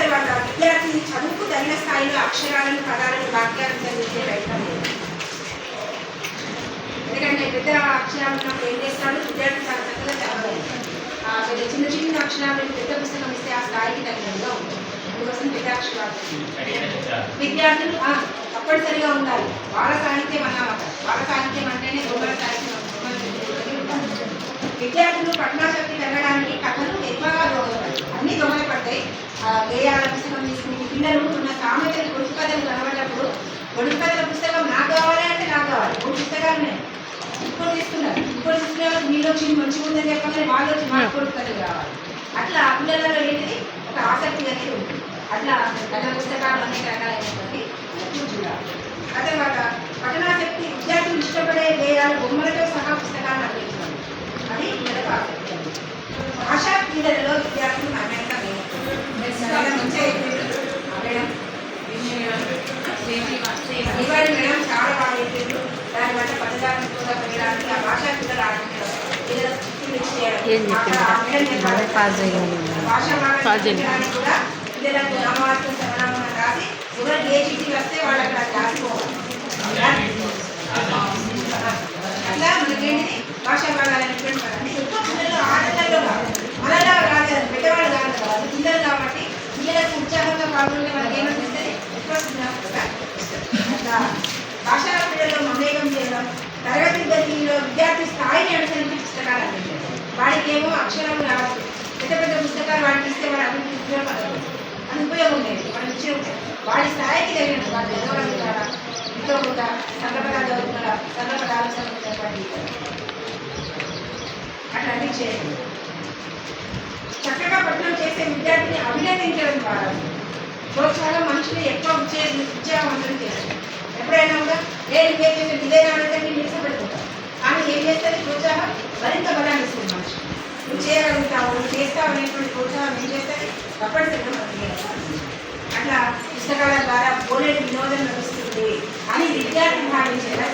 తర్వాత విద్యార్థి చదువుకు తగిన స్థాయిలో అక్షరాలను పదాలను వాక్యాలను చదివించే ప్రయత్నం లేదు. ఎందుకంటే పెద్ద అక్షరాలు ఉన్నప్పుడు ఏం చేస్తాడు విద్యార్థి చాలా చక్కగా చదవగలరు. చిన్న చిన్న అక్షరాలను పెద్ద పుస్తకం ఇస్తే ఆ స్థాయికి తగినట్టుగా ఉంటుంది. అందుకోసం పెద్ద అక్షరాలు విద్యార్థులు తప్పనిసరిగా ఉండాలి. బాల సాహిత్యం అన్నమాట. బాల సాహిత్యం అంటేనే దొంగల సాహిత్యం. విద్యార్థులు పఠనాశక్తి పెరగడానికి కథలు ఎక్కువగా దొంగలు అన్ని దొంగలపడతాయి. గేయాల పుస్తకం తీసుకుని పిల్లలు ఉన్న సామెతలు పొడుపు కథలు కనబడినప్పుడు పొడుపు కథల పుస్తకం నాకు కావాలి అంటే నాకు కావాలి. 3 పుస్తకాలు నేను ఇంకోటి తీసుకున్నారు. ఇంకోటి తీసుకునే మీలో మంచిగా ఉందని చెప్పగానే వాళ్ళు వచ్చి మాకు పొడుపు కథలు కావాలి. అట్లా పిల్లలలో ఏంటిది ఒక ఆసక్తి అనేది ఉంటుంది. అట్లా కథల పుస్తకాలు అనేక రకాలైనటువంటి చూడాలి. ఆ తర్వాత పఠనాశక్తి విద్యార్థులు ఇష్టపడే గేయాలు బొమ్మలతో సహా పుస్తకాలు అందించాలి. అది పిల్లలకు ఆసక్తి. భాషా క్రీడలలో విద్యార్థులు నాణ్యత మేడం చాలా బాగా చెప్పారు. దానివల్ల పదజాలం కూడా పెరగడానికి ఆ భాషా క్రీడలు ఆడించడం పిల్లలకు చిక్కులు చేయడం కూడా పిల్లలకు నామవాక్యం సర్వనామం రాసి ఎవరికి ఏ చిట్టి వస్తే వాళ్ళకి అది రాసిపోవాలి. అట్లా మనకేంటిది భాషా భాగాలనేటువంటి కదండి. ఎక్కువ పిల్లలు ఆటలలో కాదు మనలా కాదు కదా, పెద్దవాళ్ళు కాదు కదా, అది పిల్లలు కాబట్టి పిల్లలకు ఉత్సాహంగా పాల్గొనే వాళ్ళకి ఏమనిపిస్తుంది ఎక్కువ కూడా అట్లా భాషా క్రీడల్లో మమేకం చేయడం. తరగతి గదిలో విద్యార్థి స్థాయిని అనుసరించి పుస్తకాలు అందించారు. వాడికి ఏమో అక్షరాలు రావచ్చు. పెద్ద పెద్ద పుస్తకాలు వాడికి ఇస్తే వాడు అభివృద్ధి ఉపయోగపడదు. అది ఉపయోగం లేదు. వాడి విషయం ఉంటుంది. వాడి స్థాయికి తగినట్టు వాడు చదవగలుగుతారా, ఇంట్లో కూడా సంఘపదాలు చదువుతారా, సంఘపద ఆలోచనలు అట్లా అన్ని చేయాలి. చక్కగా పఠనం చేసే విద్యార్థిని అభినందించడం ద్వారా ప్రోత్సాహం మనుషులు ఎక్కువ ఉత్సాహవంతం చేస్తారు. ఎప్పుడైనా కూడా ఇదే చేసే ఇదేనా అంటే నిలిచబెట్టుకుంటారు. కానీ ఏం చేస్తుంది ప్రోత్సాహం మరింత బలాన్ని ఇస్తుంది. మనిషి నువ్వు చేయగలుగుతావు, నువ్వు చేస్తావు అనేటువంటి ప్రోత్సాహం ఏం చేస్తుంది తప్పనిసరిగా మనకి. అట్లా పుస్తకాల ద్వారా పోలేని వినోదం నడుస్తుంది అని విద్యార్థి భావించేలా